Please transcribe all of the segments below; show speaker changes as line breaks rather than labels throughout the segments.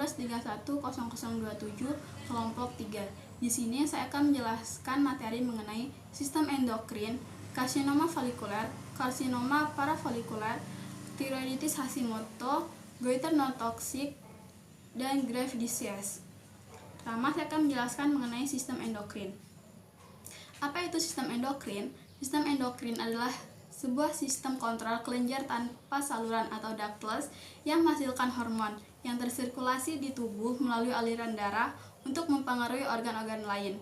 19310027 kelompok 3. Di sini saya akan menjelaskan materi mengenai sistem endokrin, karsinoma folikuler, karsinoma parafolikuler, tiroiditis Hashimoto, goiter non toksik, dan Graves' disease. Pertama, saya akan menjelaskan mengenai sistem endokrin. Apa itu sistem endokrin? Sistem endokrin adalah sebuah sistem kontrol kelenjar tanpa saluran atau ductless yang menghasilkan hormon yang tersirkulasi di tubuh melalui aliran darah untuk mempengaruhi organ-organ lain.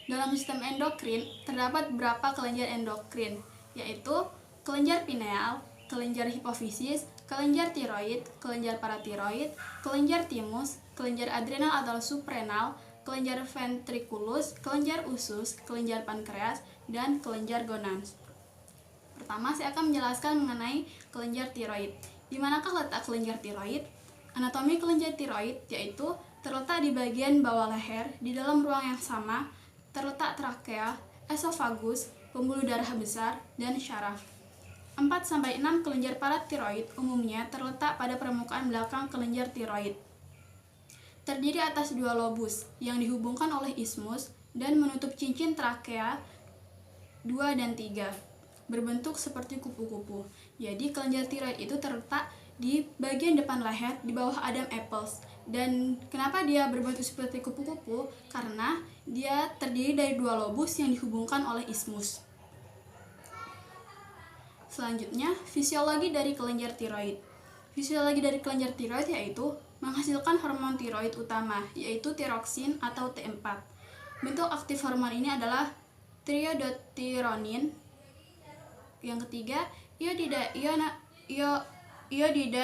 Dalam sistem endokrin terdapat beberapa kelenjar endokrin, yaitu kelenjar pineal, kelenjar hipofisis, kelenjar tiroid, kelenjar paratiroid, kelenjar timus, kelenjar adrenal atau suprenal, kelenjar ventriculus, kelenjar usus, kelenjar pankreas, dan kelenjar gonad. Pertama, saya akan menjelaskan mengenai kelenjar tiroid. Di manakah letak kelenjar tiroid? Anatomi kelenjar tiroid yaitu terletak di bagian bawah leher, di dalam ruang yang sama, terletak trakea, esofagus, pembuluh darah besar, dan syaraf. 4-6 kelenjar paratiroid umumnya terletak pada permukaan belakang kelenjar tiroid. Terdiri atas dua lobus yang dihubungkan oleh ismus dan menutup cincin trakea 2 dan 3. Berbentuk seperti kupu-kupu. Jadi kelenjar tiroid itu terletak di bagian depan leher di bawah Adam Apples. Dan kenapa dia berbentuk seperti kupu-kupu? Karena dia terdiri dari dua lobus yang dihubungkan oleh ismus. Selanjutnya, fisiologi dari kelenjar tiroid. Fisiologi dari kelenjar tiroid yaitu menghasilkan hormon tiroid utama, yaitu tiroksin atau T4. Bentuk aktif hormon ini adalah triiodothyronin. Yang ketiga, iodida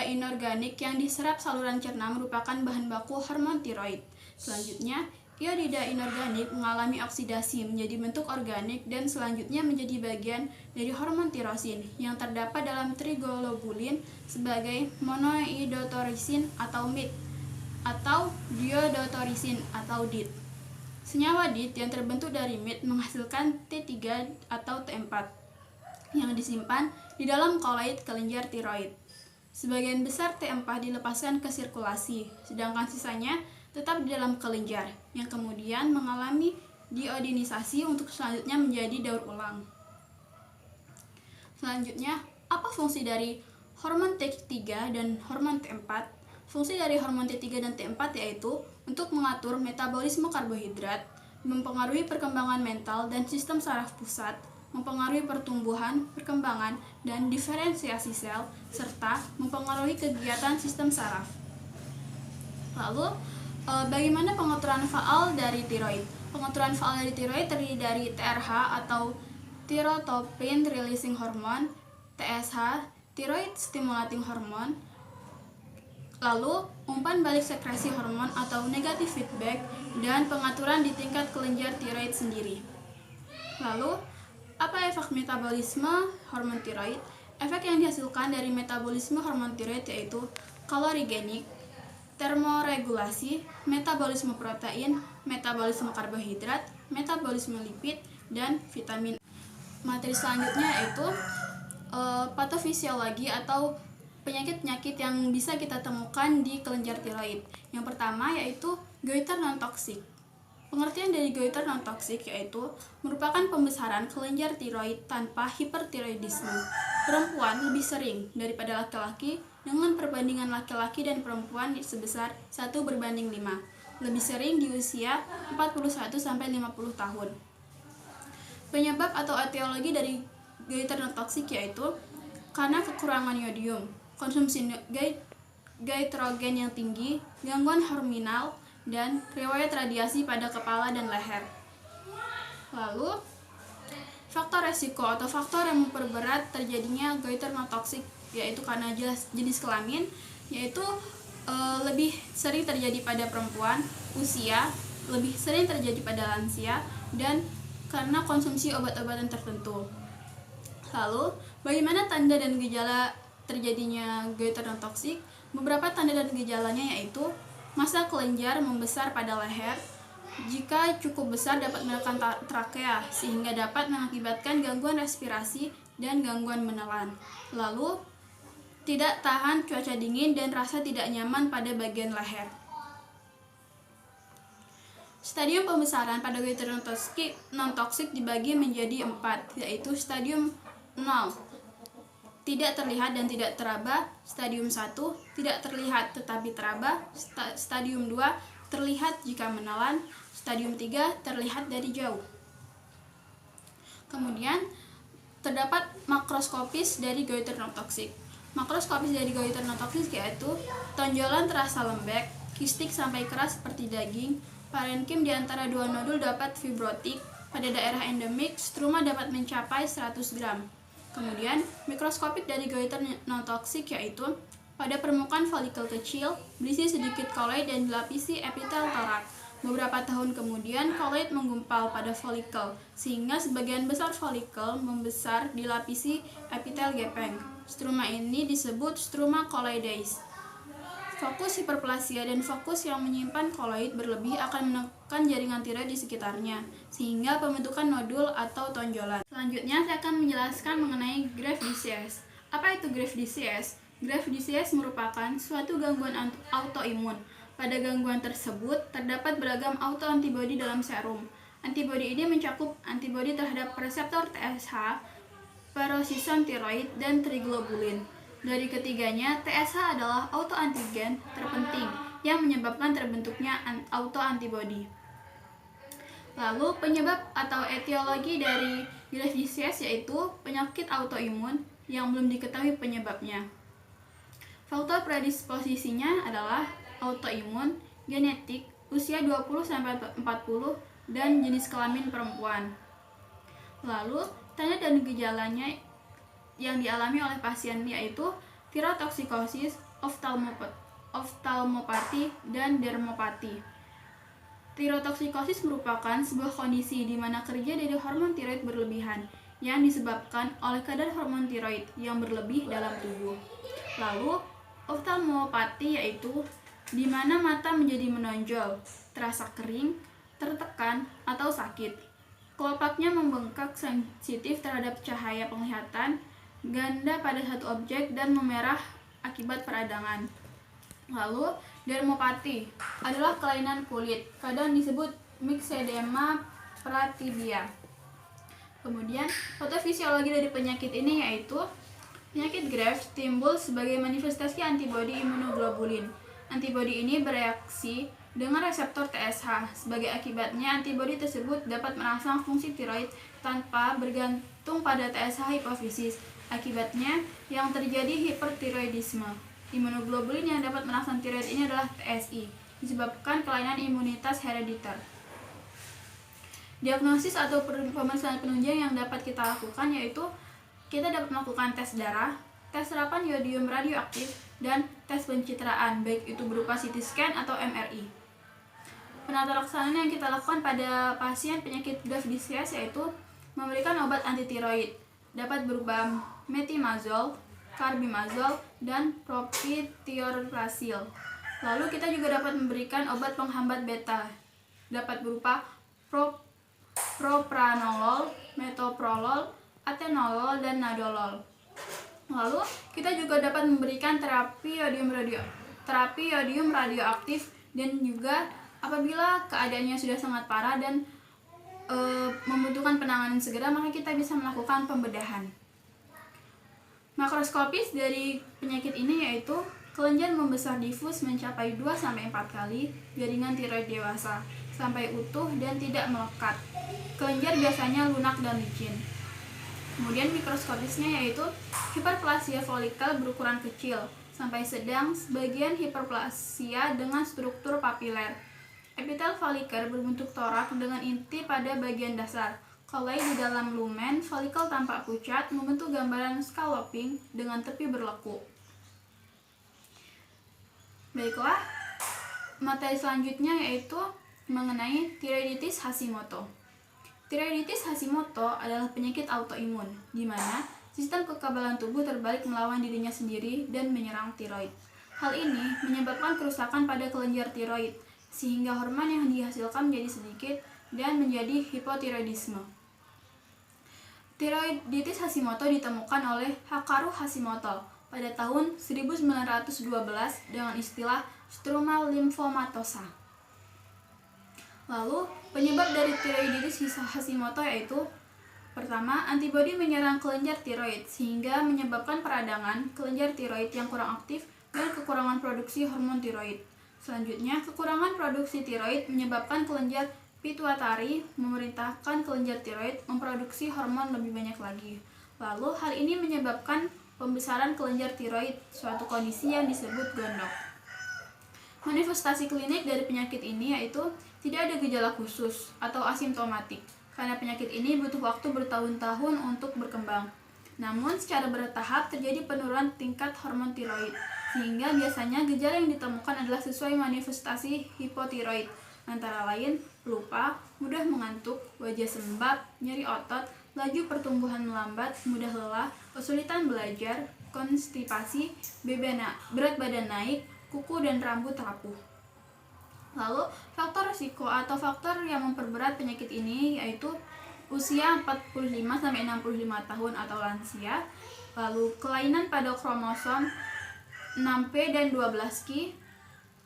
inorganik yang diserap saluran cerna merupakan bahan baku hormon tiroid. Selanjutnya, iodida inorganik mengalami oksidasi menjadi bentuk organik dan selanjutnya menjadi bagian dari hormon tirosin yang terdapat dalam triglobulin sebagai monoiodothyrosin atau MIT atau diiodothyrosin atau DIT. Senyawa DIT yang terbentuk dari MIT menghasilkan T3 atau T4 yang disimpan di dalam koloid kelenjar tiroid. Sebagian besar T4 dilepaskan ke sirkulasi, sedangkan sisanya tetap di dalam kelenjar, yang kemudian mengalami diodinisasi untuk selanjutnya menjadi daur ulang. Selanjutnya, apa fungsi dari hormon T3 dan hormon T4? Fungsi dari hormon T3 dan T4 yaitu untuk mengatur metabolisme karbohidrat, mempengaruhi perkembangan mental dan sistem saraf pusat, mempengaruhi pertumbuhan, perkembangan, dan diferensiasi sel, serta mempengaruhi kegiatan sistem saraf. Lalu, bagaimana pengaturan faal dari tiroid? Pengaturan faal dari tiroid terdiri dari TRH atau Thyrotoxin Releasing Hormone, TSH, Thyroid Stimulating Hormone, lalu umpan balik sekresi hormon atau negative feedback, dan pengaturan di tingkat kelenjar tiroid sendiri. Lalu, apa efek metabolisme hormon tiroid? Efek yang dihasilkan dari metabolisme hormon tiroid yaitu kalorigenik, termoregulasi, metabolisme protein, metabolisme karbohidrat, metabolisme lipid, dan vitamin. Materi selanjutnya yaitu patofisiologi atau penyakit-penyakit yang bisa kita temukan di kelenjar tiroid. Yang pertama yaitu goiter non toksik. Pengertian dari goiter non toksik yaitu merupakan pembesaran kelenjar tiroid tanpa hipertiroidisme. Perempuan lebih sering daripada laki-laki dengan perbandingan laki-laki dan perempuan sebesar 1:5. Lebih sering di usia 41-50 tahun. Penyebab atau etiologi dari goiter non toksik yaitu karena kekurangan yodium, konsumsi goitrogen yang tinggi, gangguan hormonal, dan riwayat radiasi pada kepala dan leher. Lalu, faktor resiko atau faktor yang memperberat terjadinya goiter non toksik yaitu karena jenis kelamin, yaitu lebih sering terjadi pada perempuan, usia, lebih sering terjadi pada lansia, dan karena konsumsi obat-obatan tertentu. Lalu, bagaimana tanda dan gejala terjadinya goiter non toksik? Beberapa tanda dan gejalanya yaitu massa kelenjar membesar pada leher. Jika cukup besar dapat menekan trakea sehingga dapat mengakibatkan gangguan respirasi dan gangguan menelan. Lalu, tidak tahan cuaca dingin dan rasa tidak nyaman pada bagian leher. Stadium pembesaran pada goiter non-toksik dibagi menjadi 4, yaitu stadium 0, tidak terlihat dan tidak teraba, stadium 1, tidak terlihat tetapi teraba, stadium 2, terlihat jika menelan, stadium 3, terlihat dari jauh. Kemudian, terdapat makroskopis dari goiter non-toksik. Makroskopis dari goiter non-toksik yaitu tonjolan terasa lembek, kistik sampai keras seperti daging, parenkim di antara dua nodul dapat fibrotik, pada daerah endemik struma dapat mencapai 100 gram. Kemudian, mikroskopik dari goiter non-toksik yaitu pada permukaan folikel kecil, berisi sedikit koloid dan dilapisi epitel torak. Beberapa tahun kemudian, koloid menggumpal pada folikel, sehingga sebagian besar folikel membesar dilapisi epitel gepeng. Struma ini disebut struma koloides. Fokus hiperplasia dan fokus yang menyimpan koloid berlebih akan menekan jaringan tiroid di sekitarnya, sehingga pembentukan nodul atau tonjolan. Selanjutnya, saya akan menjelaskan mengenai Graves' disease. Apa itu Graves' disease? Graves' disease merupakan suatu gangguan autoimun. Pada gangguan tersebut, terdapat beragam autoantibodi dalam serum. Antibodi ini mencakup antibodi terhadap reseptor TSH, peroxisom tiroid, dan triglobulin. Dari ketiganya, TSH adalah autoantigen terpenting yang menyebabkan terbentuknya autoantibodi. Lalu, penyebab atau etiologi dari Graves' disease yaitu penyakit autoimun yang belum diketahui penyebabnya. Faktor predisposisinya adalah autoimun, genetik, usia 20-40, dan jenis kelamin perempuan. Lalu, tanda dan gejalanya yang dialami oleh pasien yaitu tirotoksikosis, oftalmopati, dan dermopati. Tirotoksikosis merupakan sebuah kondisi di mana kerja dari hormon tiroid berlebihan yang disebabkan oleh kadar hormon tiroid yang berlebih dalam tubuh. Lalu, oftalmopati yaitu di mana mata menjadi menonjol, terasa kering, tertekan, atau sakit. Kelopaknya membengkak, sensitif terhadap cahaya penglihatan, ganda pada satu objek, dan memerah akibat peradangan. Lalu, dermopati adalah kelainan kulit, kadang disebut myxedema pratibia. Kemudian, patofisiologi dari penyakit ini yaitu penyakit Graves timbul sebagai manifestasi antibodi imunoglobulin. Antibodi ini bereaksi dengan reseptor TSH. Sebagai akibatnya, antibodi tersebut dapat merangsang fungsi tiroid tanpa bergantung pada TSH hipofisis. Akibatnya, yang terjadi hipertiroidisme. Imunoglobulin yang dapat merangsang tiroid ini adalah TSI, disebabkan kelainan imunitas herediter. Diagnosis atau pemeriksaan penunjang yang dapat kita lakukan yaitu kita dapat melakukan tes darah, tes serapan yodium radioaktif, dan tes pencitraan, baik itu berupa CT scan atau MRI. Penata laksanaan yang kita lakukan pada pasien penyakit Graves' disease yaitu memberikan obat antitiroid, dapat berupa metimazol, carbimazole, dan propitiorlasil. Lalu kita juga dapat memberikan obat penghambat beta, dapat berupa propranolol, metoprolol, atenolol, dan nadolol. Lalu kita juga dapat memberikan terapi yodium radioaktif, dan juga apabila keadaannya sudah sangat parah dan membutuhkan penanganan segera, maka kita bisa melakukan pembedahan. Makroskopis dari penyakit ini yaitu kelenjar membesar difus mencapai 2-4 kali jaringan tiroid dewasa sampai utuh dan tidak melekat. Kelenjar biasanya lunak dan licin. Kemudian mikroskopisnya yaitu hiperplasia folikel berukuran kecil sampai sedang, sebagian hiperplasia dengan struktur papiler. Epitel folikel berbentuk torak dengan inti pada bagian dasar. Koloid di dalam lumen, folikel tampak pucat, membentuk gambaran scalloping dengan tepi berlekuk. Baiklah, materi selanjutnya yaitu mengenai tiroiditis Hashimoto. Tiroiditis Hashimoto adalah penyakit autoimun, di mana sistem kekebalan tubuh terbalik melawan dirinya sendiri dan menyerang tiroid. Hal ini menyebabkan kerusakan pada kelenjar tiroid, sehingga hormon yang dihasilkan menjadi sedikit dan menjadi hipotiroidisme. Tiroiditis Hashimoto ditemukan oleh Hakaru Hashimoto pada tahun 1912 dengan istilah struma lymphomatosa. Lalu, penyebab dari tiroiditis Hashimoto yaitu pertama, antibodi menyerang kelenjar tiroid sehingga menyebabkan peradangan kelenjar tiroid yang kurang aktif dan kekurangan produksi hormon tiroid. Selanjutnya, kekurangan produksi tiroid menyebabkan kelenjar pituitari memerintahkan kelenjar tiroid memproduksi hormon lebih banyak lagi. Lalu, hal ini menyebabkan pembesaran kelenjar tiroid, suatu kondisi yang disebut gondok. Manifestasi klinik dari penyakit ini yaitu tidak ada gejala khusus atau asimptomatik, karena penyakit ini butuh waktu bertahun-tahun untuk berkembang. Namun, secara bertahap terjadi penurunan tingkat hormon tiroid, sehingga biasanya gejala yang ditemukan adalah sesuai manifestasi hipotiroid, antara lain lupa, mudah mengantuk, wajah sembab, nyeri otot, laju pertumbuhan melambat, mudah lelah, kesulitan belajar, konstipasi, berat badan naik, kuku dan rambut rapuh. Lalu, faktor risiko atau faktor yang memperberat penyakit ini yaitu usia 45-65 tahun atau lansia, lalu kelainan pada kromosom 6P dan 12Q,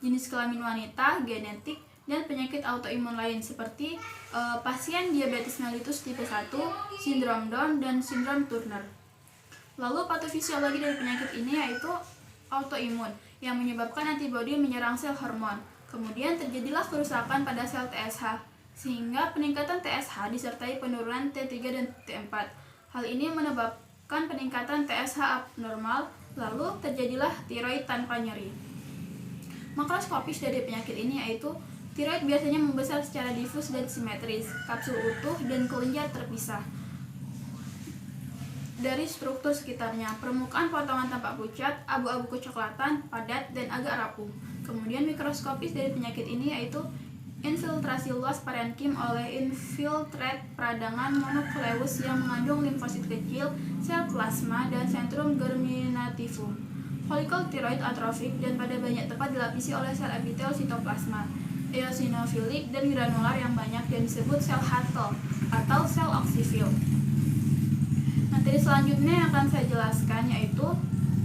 jenis kelamin wanita, genetik, dan penyakit autoimun lain seperti pasien diabetes mellitus tipe 1, sindrom Down, dan sindrom Turner. Lalu patofisiologi dari penyakit ini yaitu autoimun yang menyebabkan antibodi menyerang sel hormon. Kemudian terjadilah kerusakan pada sel TSH sehingga peningkatan TSH disertai penurunan T3 dan T4. Hal ini menyebabkan peningkatan TSH abnormal, lalu terjadilah tiroid tanpa nyeri. Makroskopis dari penyakit ini yaitu tiroid biasanya membesar secara difus dan simetris, kapsul utuh dan kelenjar terpisah dari struktur sekitarnya. Permukaan potongan tampak pucat, abu-abu kecoklatan, padat, dan agak rapuh. Kemudian mikroskopis dari penyakit ini yaitu infiltrasi luas parenkim oleh infiltrat peradangan monokleus yang mengandung limfosit kecil, sel plasma, dan sentrum germinativum. Folikel tiroid atrofik dan pada banyak tempat dilapisi oleh sel epitel sitoplasma, eosinofilik dan granular yang banyak yang disebut sel Huttle atau sel oksifil. Materi selanjutnya yang akan saya jelaskan yaitu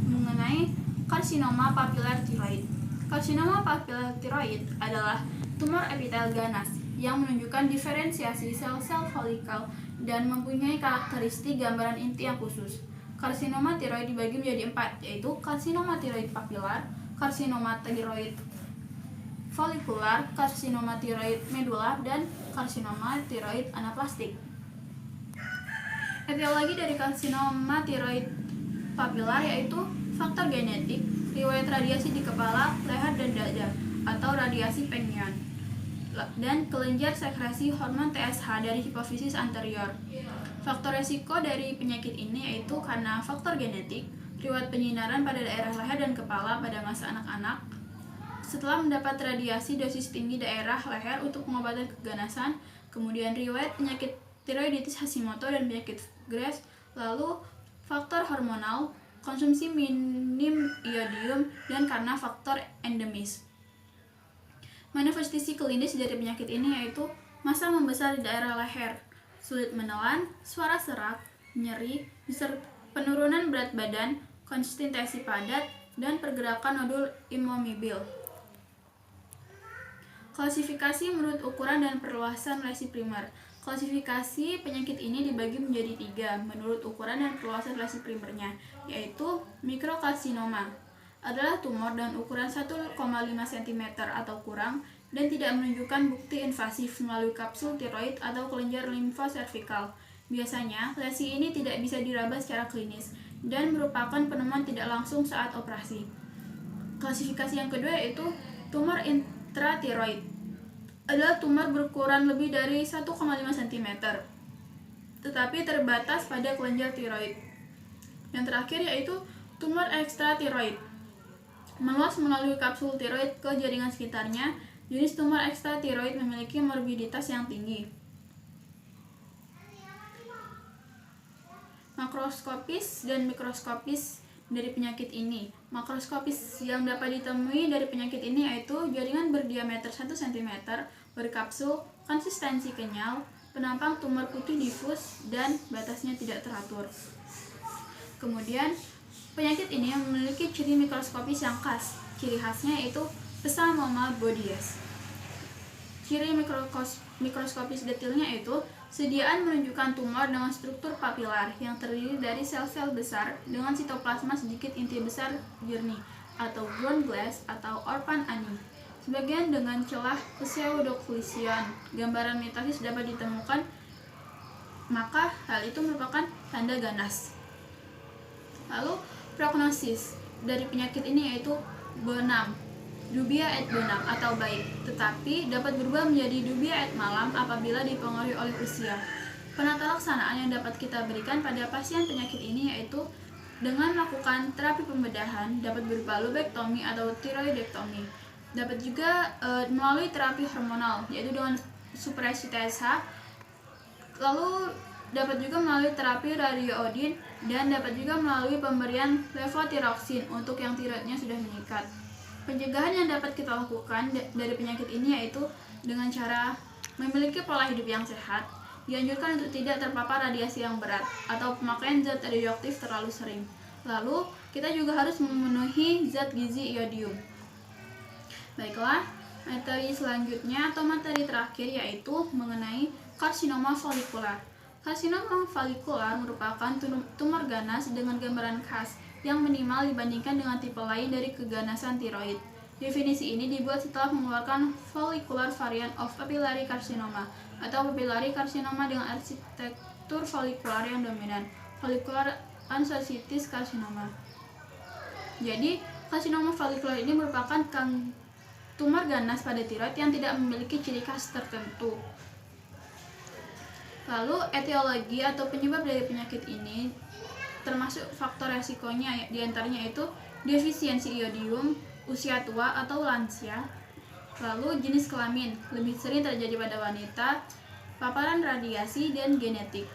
mengenai karsinoma papilar tiroid. Karsinoma papilar tiroid adalah tumor epitel ganas yang menunjukkan diferensiasi sel-sel folikel dan mempunyai karakteristik gambaran inti yang khusus. Karsinoma tiroid dibagi menjadi 4, yaitu karsinoma tiroid papilar, karsinoma tiroid folikular, karsinoma tiroid medular, dan karsinoma tiroid anaplastik. Etiologi dari karsinoma tiroid papilar yaitu faktor genetik, riwayat radiasi di kepala, leher, dan dada, atau radiasi Peyronie, dan kelenjar sekresi hormon TSH dari hipofisis anterior. Faktor resiko dari penyakit ini yaitu karena faktor genetik, riwayat penyinaran pada daerah leher dan kepala pada masa anak-anak, setelah mendapat radiasi dosis tinggi daerah leher untuk pengobatan keganasan, kemudian riwayat penyakit tiroiditis Hashimoto dan penyakit Graves, lalu faktor hormonal, konsumsi minim iodium, dan karena faktor endemis. Manifestasi klinis dari penyakit ini yaitu massa membesar di daerah leher, sulit menelan, suara serak, nyeri, penurunan berat badan, konsistensi padat, dan pergerakan nodul immobil. Klasifikasi menurut ukuran dan perluasan lesi primer. Klasifikasi penyakit ini dibagi menjadi 3 menurut ukuran dan perluasan lesi primernya, yaitu mikrokarsinoma adalah tumor dengan ukuran 1,5 cm atau kurang dan tidak menunjukkan bukti invasif melalui kapsul tiroid atau kelenjar limfoservikal. Biasanya, lesi ini tidak bisa diraba secara klinis dan merupakan penemuan tidak langsung saat operasi. Klasifikasi yang kedua yaitu tumor intratiroid adalah tumor berukuran lebih dari 1,5 cm, tetapi terbatas pada kelenjar tiroid. Yang terakhir yaitu tumor ekstratiroid, meluas melalui kapsul tiroid ke jaringan sekitarnya. Jenis tumor ekstratiroid memiliki morbiditas yang tinggi. Makroskopis dan mikroskopis dari penyakit ini. Makroskopis yang dapat ditemui dari penyakit ini yaitu jaringan berdiameter 1 cm, berkapsul, konsistensi kenyal, penampang tumor putih difus, dan batasnya tidak teratur. Kemudian, penyakit ini memiliki ciri mikroskopis yang khas. Ciri khasnya yaitu Psammoma bodies. Ciri mikroskopis detailnya itu sediaan menunjukkan tumor dengan struktur papilar yang terdiri dari sel-sel besar dengan sitoplasma sedikit inti besar jernih atau ground glass atau orphan ani. Sebagian dengan celah pseudoclusion, gambaran metasis dapat ditemukan, maka hal itu merupakan tanda ganas. Lalu prognosis dari penyakit ini yaitu benam, dubia et benam atau baik, tetapi dapat berubah menjadi dubia et malam apabila dipengaruhi oleh usia. Penata laksanaan yang dapat kita berikan pada pasien penyakit ini yaitu dengan melakukan terapi pembedahan, dapat berupa lobektomi atau tiroidektomi. Dapat juga melalui terapi hormonal yaitu dengan supresi TSH. Lalu dapat juga melalui terapi radioiodin dan dapat juga melalui pemberian levothyroxine untuk yang tiroidnya sudah meningkat. Pencegahan yang dapat kita lakukan dari penyakit ini yaitu dengan cara memiliki pola hidup yang sehat, dianjurkan untuk tidak terpapar radiasi yang berat atau pemakaian zat radioaktif terlalu sering. Lalu, kita juga harus memenuhi zat gizi iodium. Baiklah, materi selanjutnya atau materi terakhir yaitu mengenai karsinoma folikular. Karsinoma folikular merupakan tumor ganas dengan gambaran khas yang minimal dibandingkan dengan tipe lain dari keganasan tiroid. Definisi ini dibuat setelah mengeluarkan follicular variant of papillary carcinoma atau papillary carcinoma dengan arsitektur folikular yang dominan, follicular ascites carcinoma. Jadi, karsinoma folikular ini merupakan tumor ganas pada tiroid yang tidak memiliki ciri khas tertentu. Lalu, etiologi atau penyebab dari penyakit ini termasuk faktor resikonya diantaranya itu defisiensi iodium, usia tua atau lansia, lalu jenis kelamin, lebih sering terjadi pada wanita, paparan radiasi, dan genetik.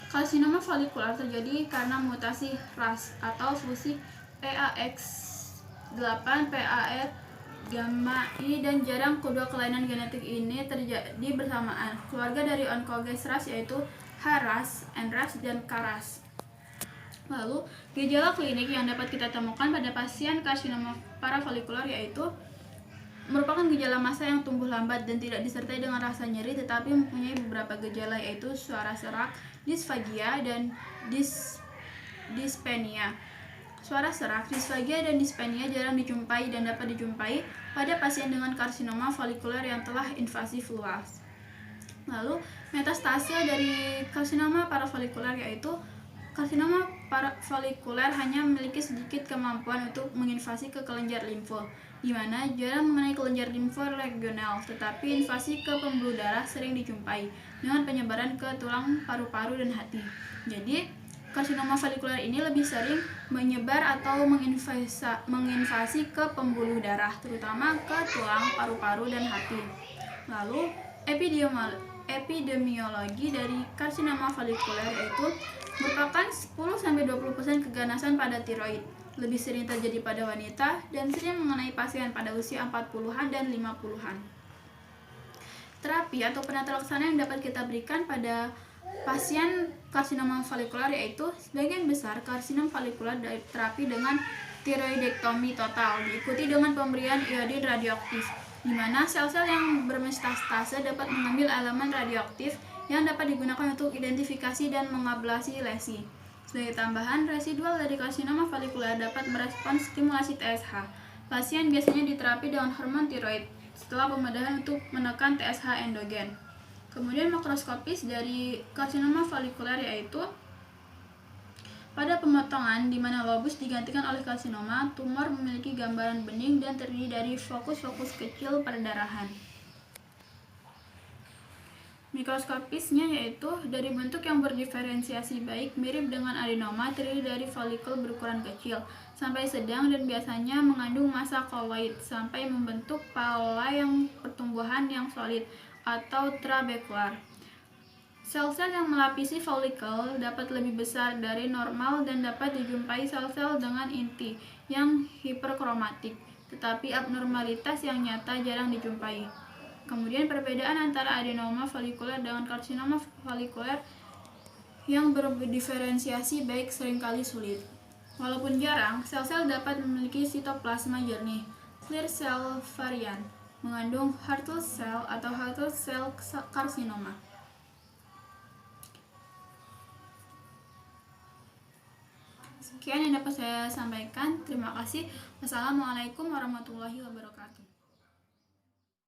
Karsinoma folikular terjadi karena mutasi RAS atau fusi PAX8 PAR gamma I dan jarang kedua kelainan genetik ini terjadi bersamaan. Keluarga dari oncogenes RAS yaitu HRAS, NRAS, dan KRAS. Lalu, gejala klinik yang dapat kita temukan pada pasien karsinoma parafolikular yaitu merupakan gejala massa yang tumbuh lambat dan tidak disertai dengan rasa nyeri, tetapi mempunyai beberapa gejala yaitu suara serak, disfagia, dan dyspnea. Suara serak, disfagia, dan dyspnea jarang dijumpai dan dapat dijumpai pada pasien dengan karsinoma folikular yang telah invasif luas. Lalu, metastase dari karsinoma parafolikular yaitu karsinoma parafolikular hanya memiliki sedikit kemampuan untuk menginvasi ke kelenjar limfu, di mana jarang mengenai kelenjar limfu regional, tetapi invasi ke pembuluh darah sering dijumpai dengan penyebaran ke tulang paru-paru dan hati. Jadi, karsinoma folikular ini lebih sering menyebar atau menginvasi ke pembuluh darah, terutama ke tulang paru-paru dan hati. Lalu, epidemiologi dari karsinoma folikular yaitu merupakan 10-20% keganasan pada tiroid, lebih sering terjadi pada wanita, dan sering mengenai pasien pada usia 40-an dan 50-an. Terapi atau penata laksana yang dapat kita berikan pada pasien karsinoma folikular yaitu sebagian besar karsinoma folikular dari terapi dengan tiroidektomi total, diikuti dengan pemberian iodin radioaktif, di mana sel-sel yang bermetastase dapat mengambil elemen radioaktif yang dapat digunakan untuk identifikasi dan mengablasi lesi. Sebagai tambahan, residual dari karsinoma folikular dapat merespons stimulasi TSH. Pasien biasanya diterapi dengan hormon tiroid setelah pembedahan untuk menekan TSH endogen. Kemudian makroskopis dari karsinoma folikular yaitu pada pemotongan di mana lobus digantikan oleh karsinoma, tumor memiliki gambaran bening dan terdiri dari fokus-fokus kecil perdarahan. Mikroskopisnya yaitu dari bentuk yang berdiferensiasi baik mirip dengan adenoma, terdiri dari folikel berukuran kecil sampai sedang dan biasanya mengandung massa koloid sampai membentuk paula yang pertumbuhan yang solid atau trabekular. Sel-sel yang melapisi folikel dapat lebih besar dari normal dan dapat dijumpai sel-sel dengan inti yang hiperkromatik, tetapi abnormalitas yang nyata jarang dijumpai. Kemudian perbedaan antara adenoma folikuler dengan karsinoma folikuler yang berdiferensiasi baik seringkali sulit. Walaupun jarang, sel-sel dapat memiliki sitoplasma jernih, clear cell varian, mengandung Hürthle cell atau Hürthle cell carcinoma. Sekian yang dapat saya sampaikan. Terima kasih. Wassalamualaikum warahmatullahi wabarakatuh.